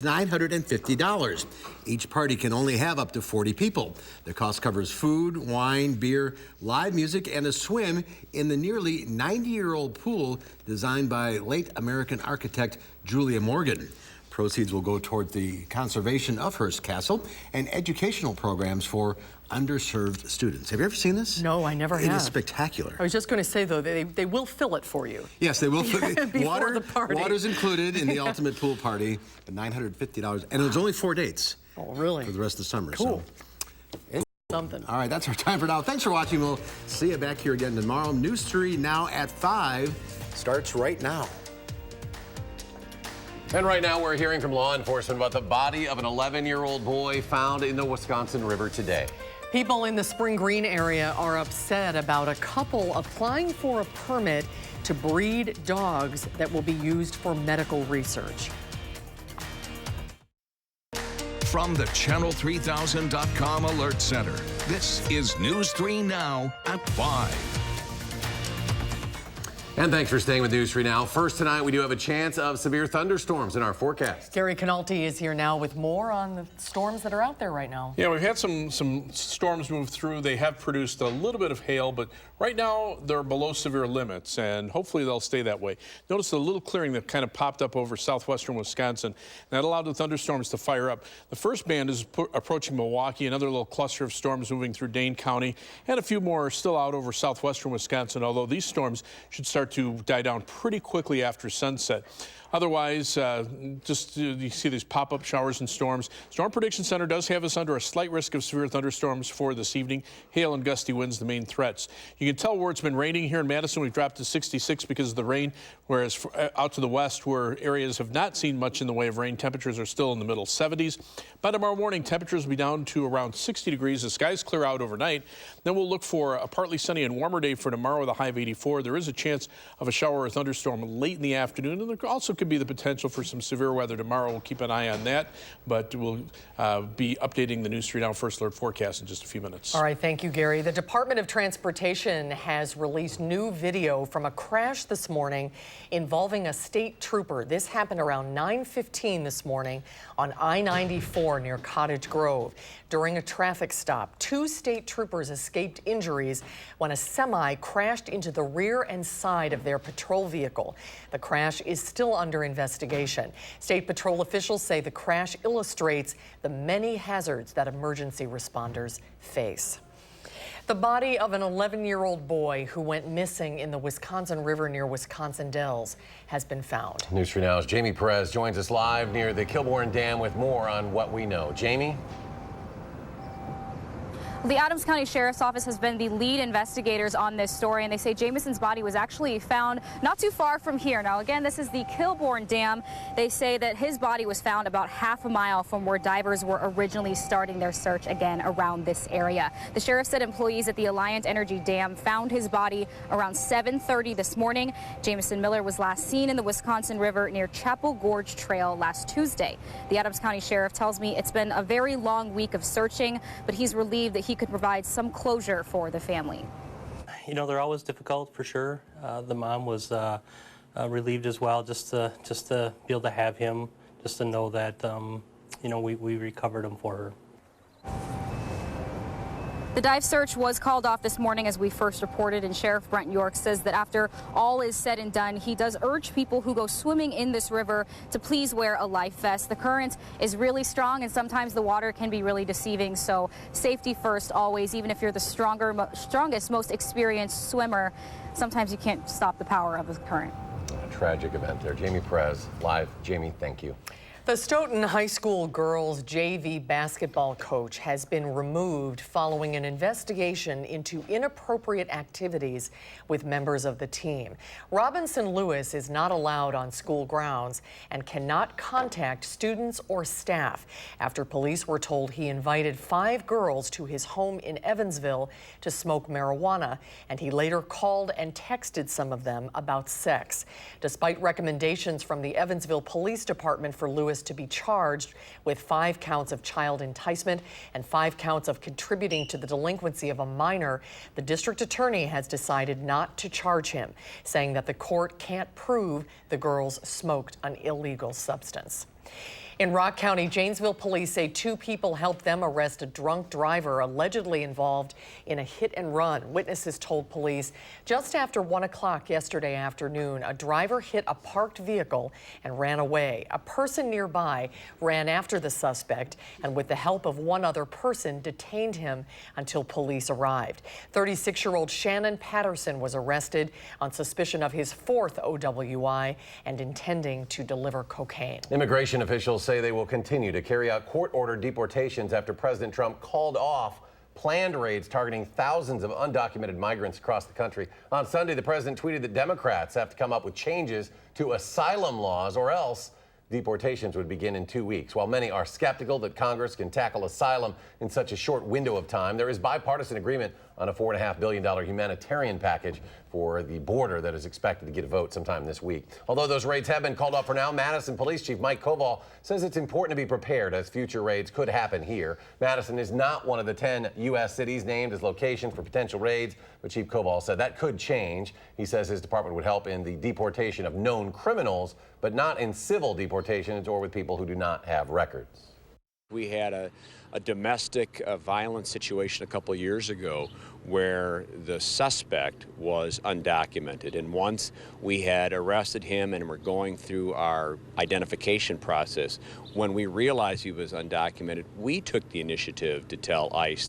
$950. Each party can only have up to 40 people. The cost covers food, wine, beer, live music, and a swim in the nearly 90-year-old pool designed by late American architect Julia Morgan. Proceeds will go toward the conservation of Hearst Castle and educational programs for underserved students. Have you ever seen this? No, I never have. It is spectacular. I was just going to say, though, they will fill it for you. Yes, they will. Before the party. Water's included in the ultimate pool party, $950. And it was only 4 dates. Oh, really? For the rest of the summer. Cool. So. Something. All right, that's our time for now. Thanks for watching. We'll see you back here again tomorrow. News 3 now at 5 starts right now. And right now we're hearing from law enforcement about the body of an 11-year-old boy found in the Wisconsin River today. People in the Spring Green area are upset about a couple applying for a permit to breed dogs that will be used for medical research. From the Channel3000.com Alert Center, this is News 3 Now at 5. And thanks for staying with News 3 Now. First tonight, we do have a chance of severe thunderstorms in our forecast. Gary Canalti is here now with more on the storms that are out there right now. Yeah, we've had some storms move through. They have produced a little bit of hail, but right now they're below severe limits, and hopefully they'll stay that way. Notice the little clearing that kind of popped up over southwestern Wisconsin. That allowed the thunderstorms to fire up. The first band is approaching Milwaukee, another little cluster of storms moving through Dane County, and a few more are still out over southwestern Wisconsin, although these storms should start to die down pretty quickly after sunset. Otherwise, you see these pop-up showers and storms. Storm Prediction Center does have us under a slight risk of severe thunderstorms for this evening. Hail and gusty winds the main threats. You can tell where it's been raining here in Madison. We've dropped to 66 because of the rain, whereas out to the west, where areas have not seen much in the way of rain, temperatures are still in the middle 70s. By tomorrow morning, temperatures will be down to around 60 degrees. The skies clear out overnight. Then we'll look for a partly sunny and warmer day for tomorrow with a high of 84. There is a chance of a shower or thunderstorm late in the afternoon, and there also could be the potential for some severe weather tomorrow. We'll keep an eye on that, but we'll be updating the News 3 Now First Alert forecast in just a few minutes. All right, thank you, Gary. The Department of Transportation has released new video from a crash this morning involving a state trooper. This happened around 9:15 this morning on I-94 near Cottage Grove. During a traffic stop, 2 state troopers escaped injuries when a semi crashed into the rear and side of their patrol vehicle. The crash is still under investigation. State patrol officials say the crash illustrates the many hazards that emergency responders face. The body of an 11-year-old boy who went missing in the Wisconsin River near Wisconsin Dells has been found. News 3 Now's Jamie Perez joins us live near the Kilbourne Dam with more on what we know. Jamie? The Adams County Sheriff's Office has been the lead investigators on this story, and they say Jamison's body was actually found not too far from here. Now, again, this is the Kilbourne Dam. They say that his body was found about half a mile from where divers were originally starting their search again around this area. The sheriff said employees at the Alliant Energy Dam found his body around 7:30 this morning. Jamison Miller was last seen in the Wisconsin River near Chapel Gorge Trail last Tuesday. The Adams County Sheriff tells me it's been a very long week of searching, but he's relieved that he could provide some closure for the family. You know, they're always difficult for sure. The mom was relieved as well, just to be able to have him, just to know that you know, we recovered him for her. The dive search was called off this morning as we first reported, and Sheriff Brent York says that after all is said and done, he does urge people who go swimming in this river to please wear a life vest. The current is really strong, and sometimes the water can be really deceiving, so safety first always. Even if you're the strongest, most experienced swimmer, sometimes you can't stop the power of the current. A tragic event there. Jamie Perez, live. Jamie, thank you. The Stoughton High School girls JV basketball coach has been removed following an investigation into inappropriate activities with members of the team. Robinson Lewis is not allowed on school grounds and cannot contact students or staff after police were told he invited 5 girls to his home in Evansville to smoke marijuana, and he later called and texted some of them about sex. Despite recommendations from the Evansville Police Department for Lewis to be charged with 5 counts of child enticement and 5 counts of contributing to the delinquency of a minor, the district attorney has decided not to charge him, saying that the court can't prove the girls smoked an illegal substance. In Rock County, Janesville police say 2 people helped them arrest a drunk driver allegedly involved in a hit and run. Witnesses told police just after 1 o'clock yesterday afternoon, a driver hit a parked vehicle and ran away. A person nearby ran after the suspect and with the help of one other person detained him until police arrived. 36-year-old Shannon Patterson was arrested on suspicion of his 4th OWI and intending to deliver cocaine. Immigration officials say they will continue to carry out court-ordered deportations after President Trump called off planned raids targeting thousands of undocumented migrants across the country. On Sunday, the president tweeted that Democrats have to come up with changes to asylum laws or else deportations would begin in 2 weeks. While many are skeptical that Congress can tackle asylum in such a short window of time, there is bipartisan agreement on a $4.5 billion humanitarian package for the border that is expected to get a vote sometime this week. Although those raids have been called off for now, Madison Police Chief Mike Koval says it's important to be prepared as future raids could happen here. Madison is not one of the 10 U.S. cities named as locations for potential raids, but Chief Koval said that could change. He says his department would help in the deportation of known criminals, but not in civil deportations or with people who do not have records. We had a domestic violence situation a couple years ago where the suspect was undocumented. And once we had arrested him and were going through our identification process, when we realized he was undocumented, we took the initiative to tell ICE.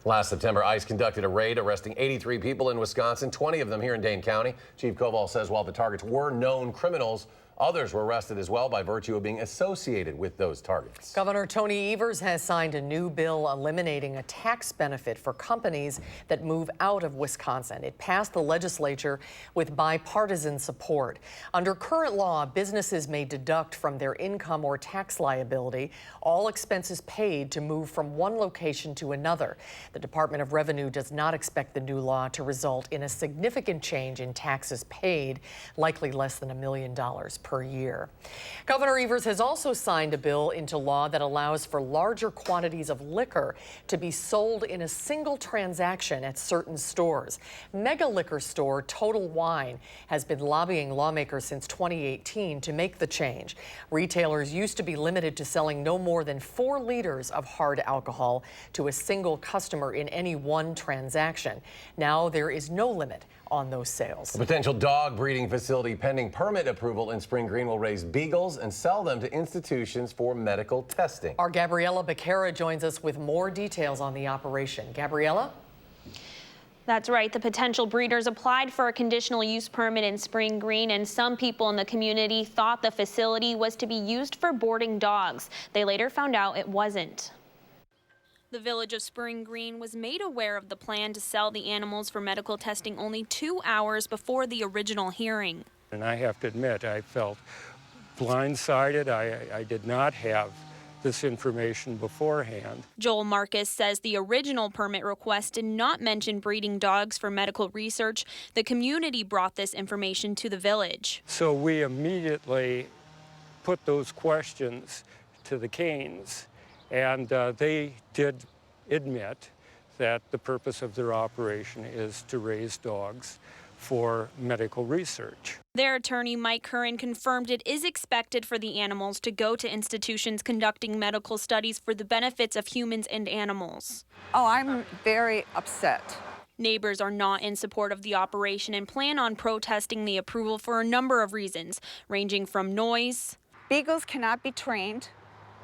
Last September, ICE conducted a raid arresting 83 people in Wisconsin, 20 of them here in Dane County. Chief Koval says while the targets were known criminals, others were arrested as well by virtue of being associated with those targets. Governor Tony Evers has signed a new bill eliminating a tax benefit for companies that move out of Wisconsin. It passed the legislature with bipartisan support. Under current law, businesses may deduct from their income or tax liability all expenses paid to move from one location to another. The Department of Revenue does not expect the new law to result in a significant change in taxes paid, likely less than $1 million per year. Governor Evers has also signed a bill into law that allows for larger quantities of liquor to be sold in a single transaction at certain stores. Mega liquor store Total Wine has been lobbying lawmakers since 2018 to make the change. Retailers used to be limited to selling no more than 4 liters of hard alcohol to a single customer in any one transaction. Now there is no limit on those sales. A potential dog breeding facility pending permit approval in Spring Green will raise beagles and sell them to institutions for medical testing. Our Gabriella Becerra joins us with more details on the operation. Gabriella? That's right. The potential breeders applied for a conditional use permit in Spring Green, and some people in the community thought the facility was to be used for boarding dogs. They later found out it wasn't. The village of Spring Green was made aware of the plan to sell the animals for medical testing only 2 hours before the original hearing. And I have to admit, I felt blindsided. I did not have this information beforehand. Joel Marcus says the original permit request did not mention breeding dogs for medical research. The community brought this information to the village. So we immediately put those questions to the Canes, and they did admit that the purpose of their operation is to raise dogs for medical research. Their attorney, Mike Curran, confirmed it is expected for the animals to go to institutions conducting medical studies for the benefits of humans and animals. Oh, I'm very upset. Neighbors are not in support of the operation and plan on protesting the approval for a number of reasons, ranging from noise. Beagles cannot be trained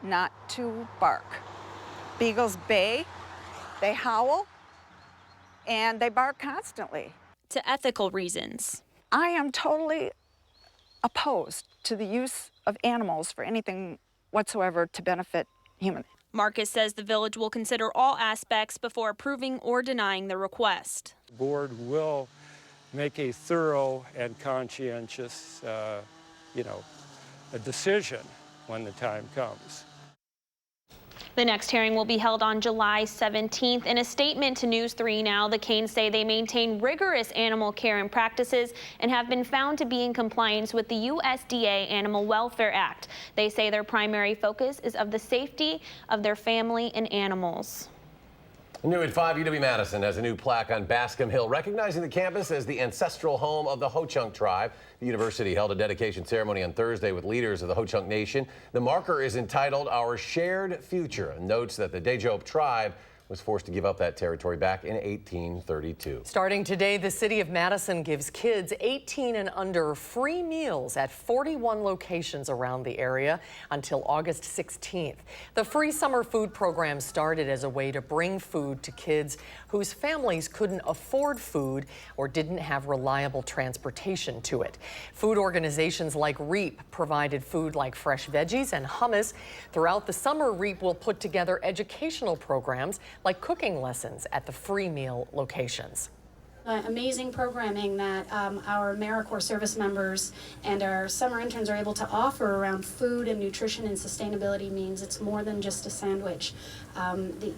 not to bark. Beagles bay, they howl, and they bark constantly. To ethical reasons. I am totally opposed to the use of animals for anything whatsoever to benefit humans. Marcus says the village will consider all aspects before approving or denying the request. The board will make a thorough and conscientious, a decision when the time comes. The next hearing will be held on July 17th. In a statement to News 3 Now, the Canes say they maintain rigorous animal care and practices and have been found to be in compliance with the USDA Animal Welfare Act. They say their primary focus is of the safety of their family and animals. New at 5, UW-Madison has a new plaque on Bascom Hill recognizing the campus as the ancestral home of the Ho-Chunk tribe. The university held a dedication ceremony on Thursday with leaders of the Ho-Chunk Nation. The marker is entitled Our Shared Future and notes that the Dejope tribe was forced to give up that territory back in 1832. Starting today, the city of Madison gives kids 18 and under free meals at 41 locations around the area until August 16th. The free summer food program started as a way to bring food to kids whose families couldn't afford food or didn't have reliable transportation to it. Food organizations like REAP provided food like fresh veggies and hummus. Throughout the summer, REAP will put together educational programs like cooking lessons at the free meal locations. Amazing programming that our AmeriCorps service members and our summer interns are able to offer around food and nutrition and sustainability means it's more than just a sandwich.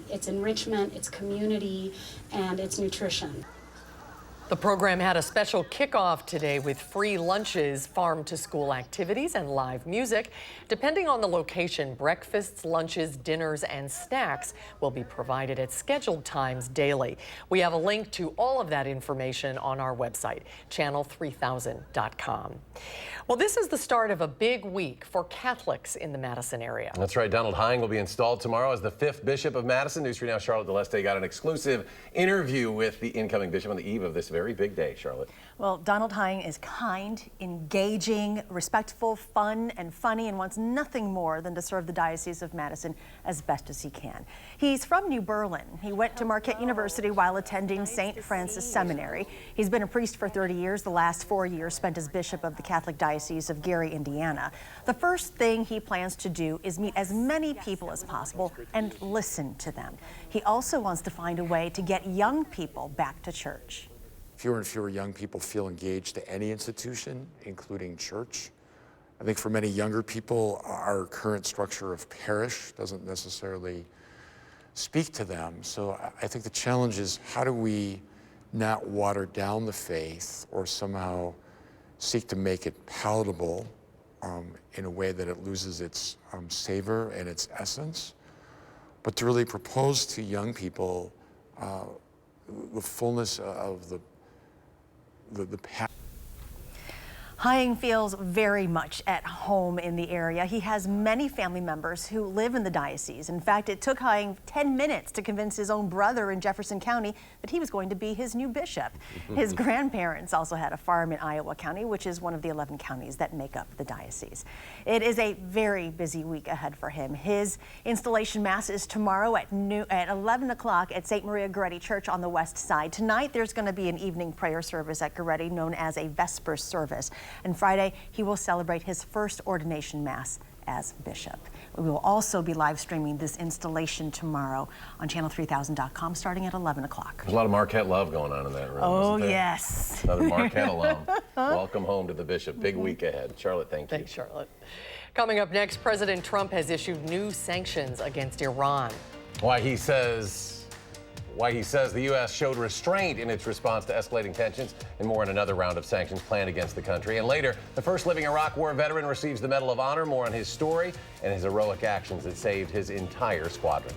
It's enrichment, it's community, and it's nutrition. The program had a special kickoff today with free lunches, farm-to-school activities, and live music. Depending on the location, breakfasts, lunches, dinners, and snacks will be provided at scheduled times daily. We have a link to all of that information on our website, channel3000.com. Well, this is the start of a big week for Catholics in the Madison area. That's right. Donald Hine will be installed tomorrow as the 5th Bishop of Madison. News 3 Now Charlotte DeLeste got an exclusive interview with the incoming bishop on the eve of this very big day. Charlotte. Well, Donald Hine is kind, engaging, respectful, fun, and funny, and wants nothing more than to serve the Diocese of Madison as best as he can. He's from New Berlin. He went to Marquette University while attending St. Francis Seminary. He's been a priest for 30 years, the last 4 years spent as bishop of the Catholic Diocese of Gary, Indiana. The first thing he plans to do is meet as many people as possible and listen to them. He also wants to find a way to get young people back to church. Fewer and fewer young people feel engaged to any institution, including church. I think for many younger people, our current structure of parish doesn't necessarily speak to them. So I think the challenge is, how do we not water down the faith or somehow seek to make it palatable in a way that it loses its savor and its essence, but to really propose to young people the fullness of the path. Hine feels very much at home in the area. He has many family members who live in the diocese. In fact, it took Hine 10 minutes to convince his own brother in Jefferson County that he was going to be his new bishop. His grandparents also had a farm in Iowa County, which is one of the 11 counties that make up the diocese. It is a very busy week ahead for him. His installation mass is tomorrow at 11 o'clock at St. Maria Goretti Church on the west side. Tonight, there's going to be an evening prayer service at Goretti known as a Vesper service. And Friday, he will celebrate his first ordination mass as bishop. We will also be live streaming this installation tomorrow on channel3000.com starting at 11 o'clock. There's a lot of Marquette love going on in that room. Oh, isn't there? yes. Another Marquette alum. Welcome home to the bishop. Big week ahead. Charlotte, thank you. Thanks, Charlotte. Coming up next, President Trump has issued new sanctions against Iran. Why he says the U.S. showed restraint in its response to escalating tensions, and more in another round of sanctions planned against the country. And later, the first living Iraq War veteran receives the Medal of Honor. More on his story and his heroic actions that saved his entire squadron.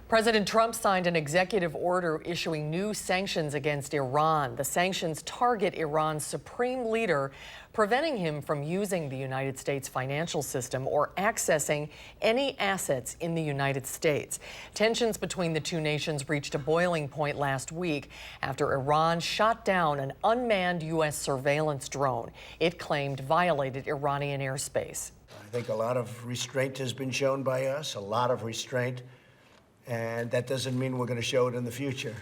President Trump signed an executive order issuing new sanctions against Iran. The sanctions target Iran's supreme leader, preventing him from using the United States financial system or accessing any assets in the United States. Tensions between the two nations reached a boiling point last week after Iran shot down an unmanned U.S. surveillance drone it claimed violated Iranian airspace. I think a lot of restraint has been shown by us, a lot of restraint. And that doesn't mean we're going to show it in the future.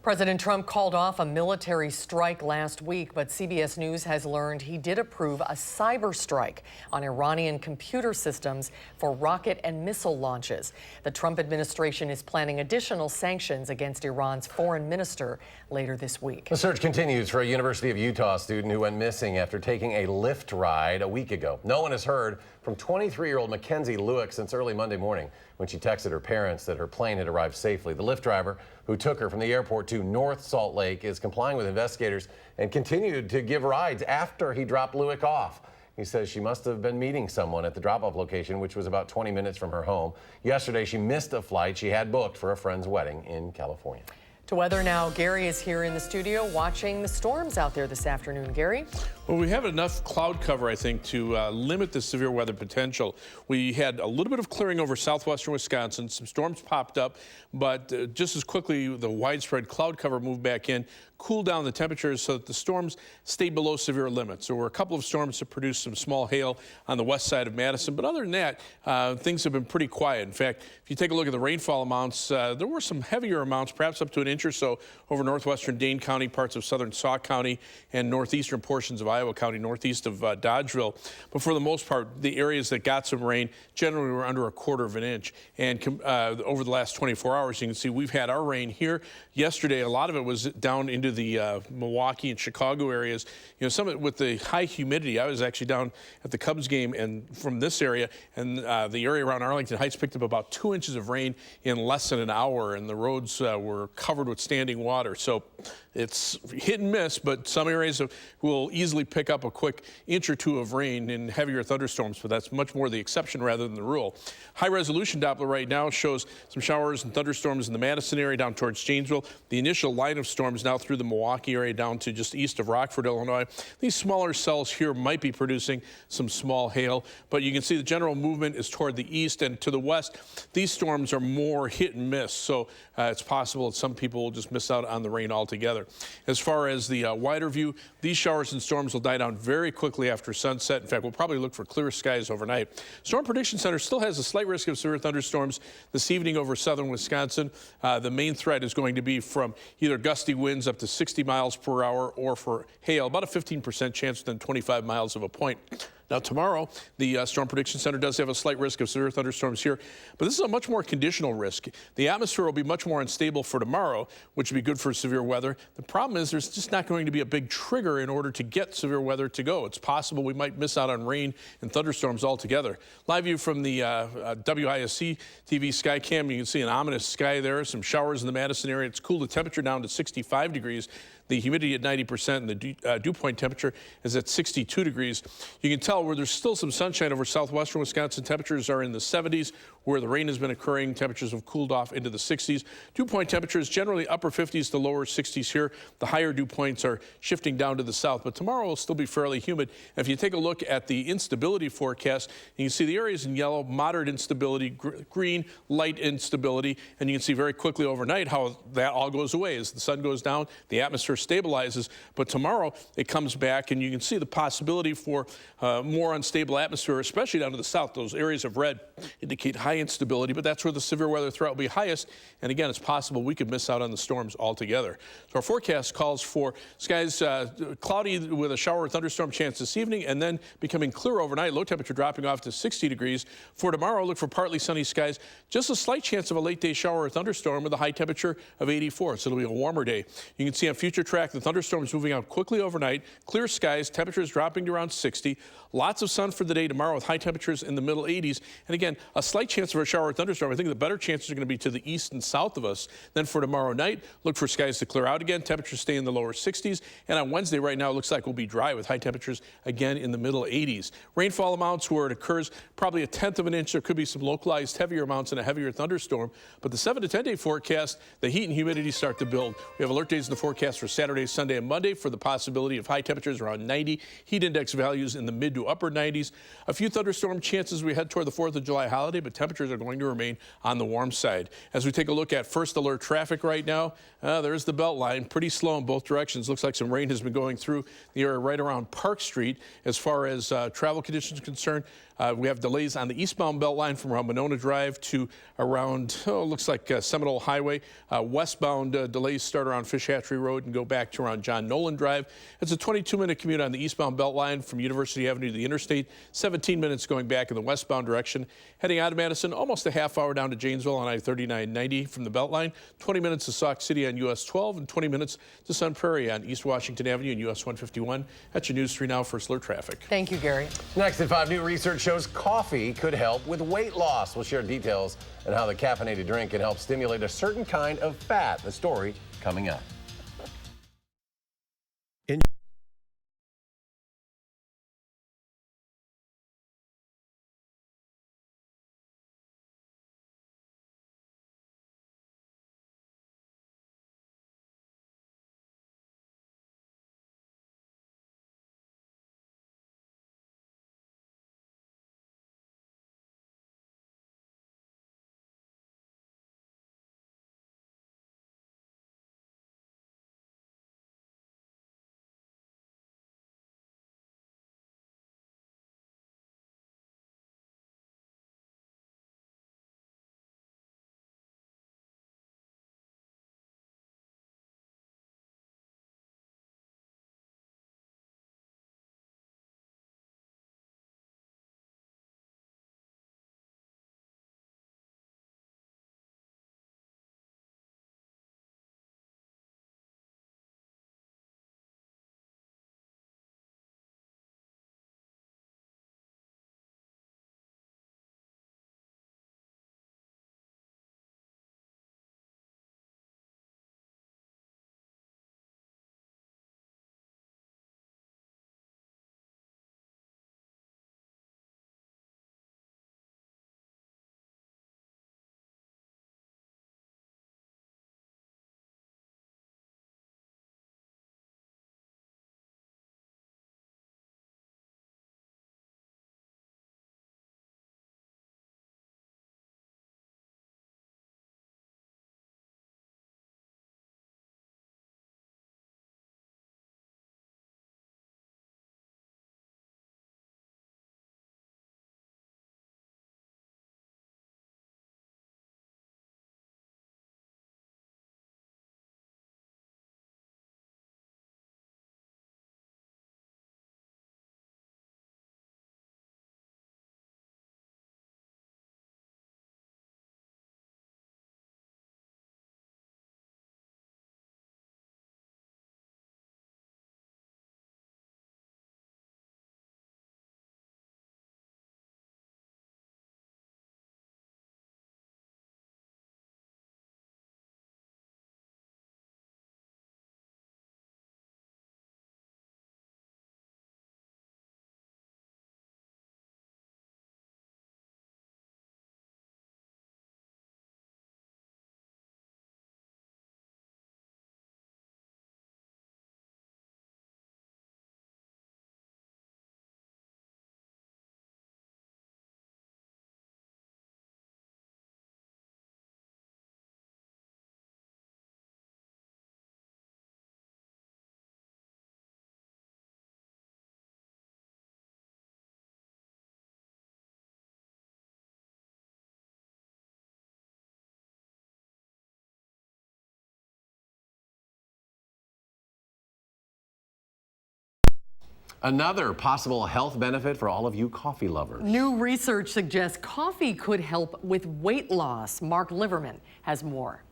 President Trump called off a military strike last week, but CBS News has learned he did approve a cyber strike on Iranian computer systems for rocket and missile launches. The Trump administration is planning additional sanctions against Iran's foreign minister later this week. The search continues for a University of Utah student who went missing after taking a Lyft ride a week ago. No one has heard from 23-year-old Mackenzie Lewick since early Monday morning when she texted her parents that her plane had arrived safely. The Lyft driver who took her from the airport to North Salt Lake is complying with investigators and continued to give rides after he dropped Lewick off. He says she must have been meeting someone at the drop-off location, which was about 20 minutes from her home. Yesterday, she missed a flight she had booked for a friend's wedding in California. To weather now, Gary is here in the studio watching the storms out there this afternoon. Gary? Well, we have enough cloud cover, I think, to limit the severe weather potential. We had a little bit of clearing over southwestern Wisconsin. Some storms popped up, but just as quickly, the widespread cloud cover moved back in, cooled down the temperatures so that the storms stayed below severe limits. There were a couple of storms that produced some small hail on the west side of Madison, but other than that, things have been pretty quiet. In fact, if you take a look at the rainfall amounts, there were some heavier amounts, perhaps up to an inch or so over northwestern Dane County, parts of southern Sauk County, and northeastern portions of Iowa County, northeast of Dodgeville. But for the most part, the areas that got some rain generally were under a quarter of an inch. And over the last 24 hours, you can see we've had our rain here. Yesterday, a lot of it was down into the Milwaukee and Chicago areas. You know, some of it with the high humidity. I was actually down at the Cubs game and from this area, and the area around Arlington Heights picked up about 2 inches of rain in less than an hour, and the roads were covered with standing water. So it's hit and miss, but some areas will easily pick up a quick inch or two of rain in heavier thunderstorms, but that's much more the exception rather than the rule. High-resolution Doppler right now shows some showers and thunderstorms in the Madison area down towards Janesville. The initial line of storms now through the Milwaukee area down to just east of Rockford, Illinois. These smaller cells here might be producing some small hail, but you can see the general movement is toward the east and to the west. These storms are more hit and miss, so it's possible that some people will just miss out on the rain altogether. As far as the wider view, these showers and storms will die down very quickly after sunset. In fact, we'll probably look for clear skies overnight. Storm Prediction Center still has a slight risk of severe thunderstorms this evening over southern Wisconsin. The main threat is going to be from either gusty winds up to 60 miles per hour or for hail, about a 15% chance within 25 miles of a point. Now, tomorrow, the Storm Prediction Center does have a slight risk of severe thunderstorms here, but this is a much more conditional risk. The atmosphere will be much more unstable for tomorrow, which would be good for severe weather. The problem is there's just not going to be a big trigger in order to get severe weather to go. It's possible we might miss out on rain and thunderstorms altogether. Live view from the WISC-TV Skycam. You can see an ominous sky there, some showers in the Madison area. It's cooled the temperature down to 65 degrees. The humidity at 90% and the dew point temperature is at 62 degrees. You can tell where there's still some sunshine over southwestern Wisconsin. Temperatures are in the 70s. Where the rain has been occurring, temperatures have cooled off into the 60s. Dew point temperatures generally upper 50s to lower 60s here. The higher dew points are shifting down to the south, but tomorrow will still be fairly humid. And if you take a look at the instability forecast, you can see the areas in yellow, moderate instability, green, light instability, and you can see very quickly overnight how that all goes away. As the sun goes down, the atmosphere stabilizes, but tomorrow it comes back, and you can see the possibility for more unstable atmosphere, especially down to the south. Those areas of red indicate high instability, but that's where the severe weather threat will be highest. And again, it's possible we could miss out on the storms altogether. So our forecast calls for skies cloudy with a shower or thunderstorm chance this evening, and then becoming clear overnight, low temperature dropping off to 60 degrees. For tomorrow, look for partly sunny skies, just a slight chance of a late day shower or thunderstorm with a high temperature of 84. So it'll be a warmer day. You can see on future track, the thunderstorm is moving out quickly overnight. Clear skies, temperatures dropping to around 60. Lots of sun for the day tomorrow with high temperatures in the middle 80s. And again, a slight chance for a shower or thunderstorm. I think the better chances are going to be to the east and south of us. Then for tomorrow night, look for skies to clear out again. Temperatures stay in the lower 60s. And on Wednesday right now, it looks like we'll be dry with high temperatures again in the middle 80s. Rainfall amounts where it occurs probably a tenth of an inch. There could be some localized heavier amounts and a heavier thunderstorm. But the 7 to 10 day forecast, the heat and humidity start to build. We have alert days in the forecast for Saturday, Sunday, and Monday for the possibility of high temperatures around 90, heat index values in the mid to upper 90s. A few thunderstorm chances as we head toward the 4th of July holiday, but temperatures are going to remain on the warm side. As we take a look at first alert traffic right now, there's the belt line, pretty slow in both directions. Looks like some rain has been going through the area right around Park Street. As far as travel conditions are concerned, we have delays on the eastbound belt line from around Monona Drive to around, looks like Seminole Highway. Westbound delays start around Fish Hatchery Road and go back to around John Nolan Drive. It's a 22-minute commute on the eastbound belt line from University Avenue to the interstate, 17 minutes going back in the westbound direction. Heading out of Madison, almost a half hour down to Janesville on I-3990 from the belt line, 20 minutes to Sauk City on US 12, and 20 minutes to Sun Prairie on East Washington Avenue and US 151. That's your News 3 Now First Alert Traffic. Thank you, Gary. Next at 5, new research shows coffee could help with weight loss. We'll share details on how the caffeinated drink can help stimulate a certain kind of fat. The story coming up. Another possible health benefit for all of you coffee lovers. New research suggests coffee could help with weight loss. Mark Liverman has more.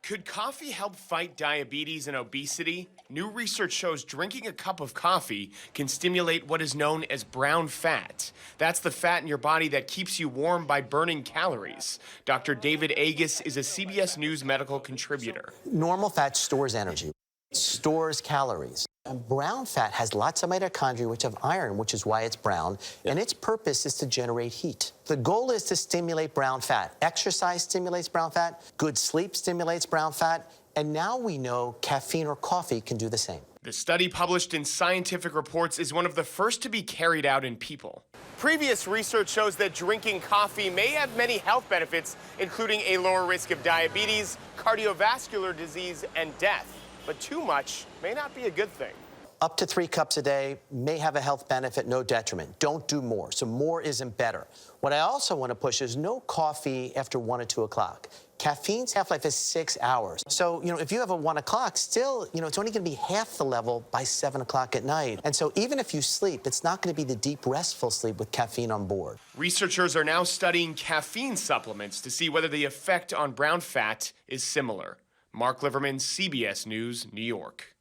Could coffee help fight diabetes and obesity? New research shows drinking a cup of coffee can stimulate what is known as brown fat. That's the fat in your body that keeps you warm by burning calories. Dr. David Agus is a CBS News medical contributor. Normal fat stores energy, stores calories. Brown fat has lots of mitochondria which have iron, which is why it's brown, and its purpose is to generate heat. The goal is to stimulate brown fat. Exercise stimulates brown fat, good sleep stimulates brown fat, and now we know caffeine or coffee can do the same. The study published in Scientific Reports is one of the first to be carried out in people. Previous research shows that drinking coffee may have many health benefits, including a lower risk of diabetes, cardiovascular disease, and death. But too much may not be a good thing. Up to 3 cups a day may have a health benefit, no detriment. Don't do more, so more isn't better. What I also want to push is no coffee after 1 or 2 o'clock. Caffeine's half-life is 6 hours. So, if you have a 1 o'clock, still, it's only going to be half the level by 7 o'clock at night. And so even if you sleep, it's not going to be the deep, restful sleep with caffeine on board. Researchers are now studying caffeine supplements to see whether the effect on brown fat is similar. Mark Liverman, CBS News, New York.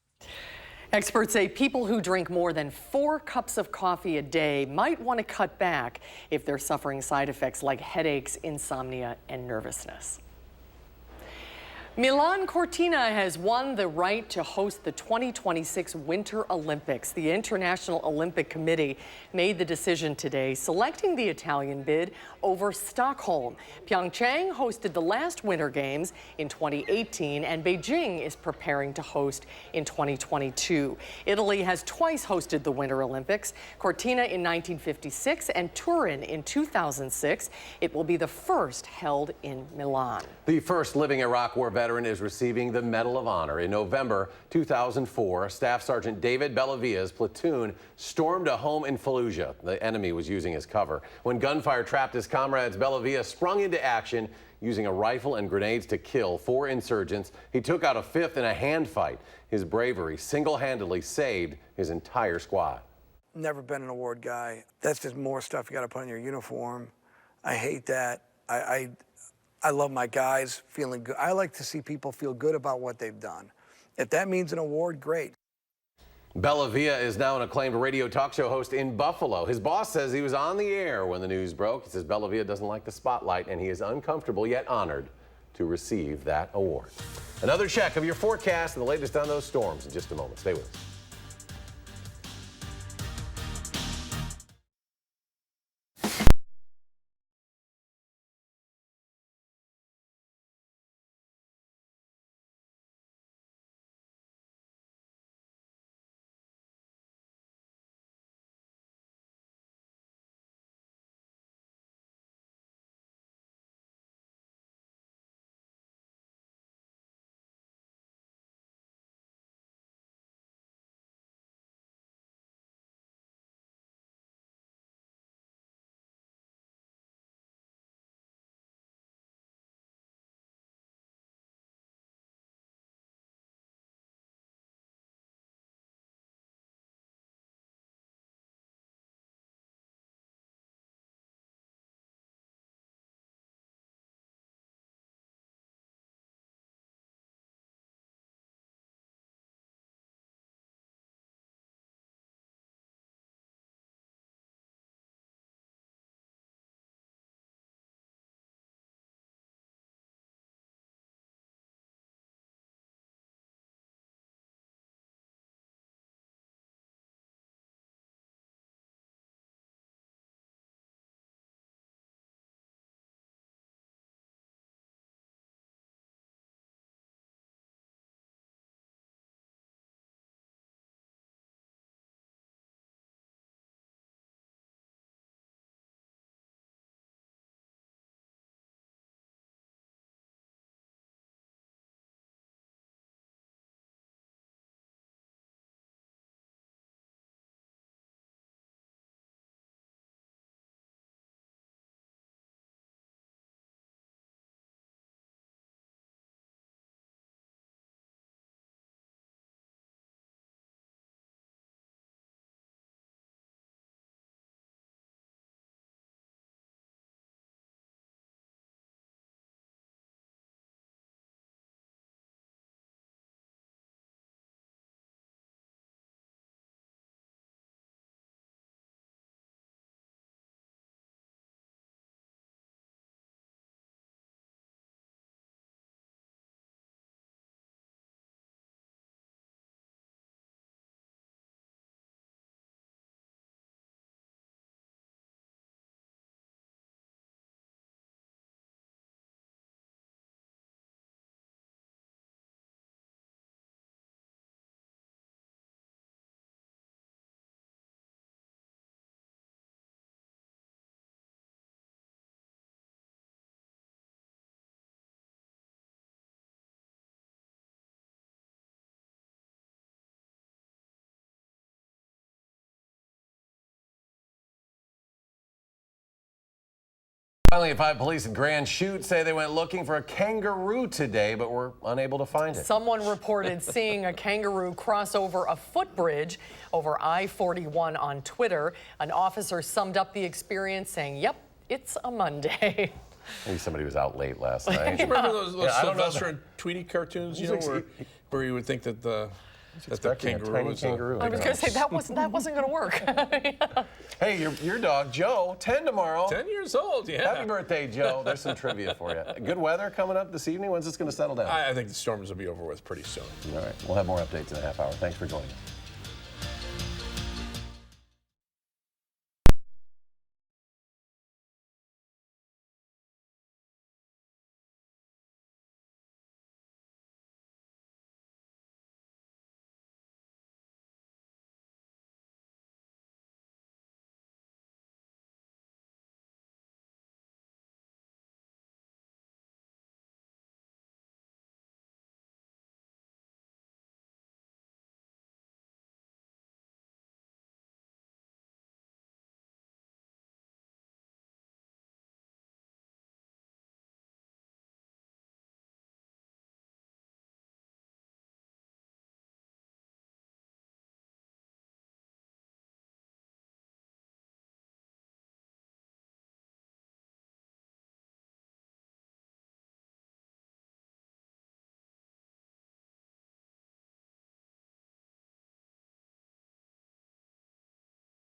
Experts say people who drink more than 4 cups of coffee a day might want to cut back if they're suffering side effects like headaches, insomnia, and nervousness. Milan Cortina has won the right to host the 2026 Winter Olympics. The International Olympic Committee made the decision today, selecting the Italian bid over Stockholm. Pyeongchang hosted the last Winter Games in 2018, and Beijing is preparing to host in 2022. Italy has twice hosted the Winter Olympics, Cortina in 1956 and Turin in 2006. It will be the first held in Milan. The first living Iraq War veteran is receiving the Medal of Honor. In November 2004, Staff Sergeant David Bellavia's platoon stormed a home in Fallujah. The enemy was using as cover. When gunfire trapped his comrades, Bellavia sprung into action using a rifle and grenades to kill 4 insurgents. He took out a 5th in a hand fight. His bravery single-handedly saved his entire squad. Never been an award guy. That's just more stuff you got to put on your uniform. I hate that. I love my guys feeling good. I like to see people feel good about what they've done. If that means an award, great. Bellavia is now an acclaimed radio talk show host in Buffalo. His boss says he was on the air when the news broke. He says Bellavia doesn't like the spotlight, and he is uncomfortable yet honored to receive that award. Another check of your forecast and the latest on those storms in just a moment. Stay with us. Finally, at 5, police in Grand Chute say they went looking for a kangaroo today, but were unable to find it. Someone reported seeing a kangaroo cross over a footbridge over I-41 on Twitter. An officer summed up the experience saying, "Yep, it's a Monday." Maybe somebody was out late last night. Do you remember those Yeah, I don't know Sylvester and Tweety cartoons, you know, where you would think that the kangaroo was kangaroo. I was going to say that wasn't going to work. Hey, your dog Joe, 10 tomorrow. 10 years old, yeah. Happy birthday, Joe. There's some trivia for you. Good weather coming up this evening. When's this going to settle down? I think the storms will be over with pretty soon. All right. We'll have more updates in a half hour. Thanks for joining us.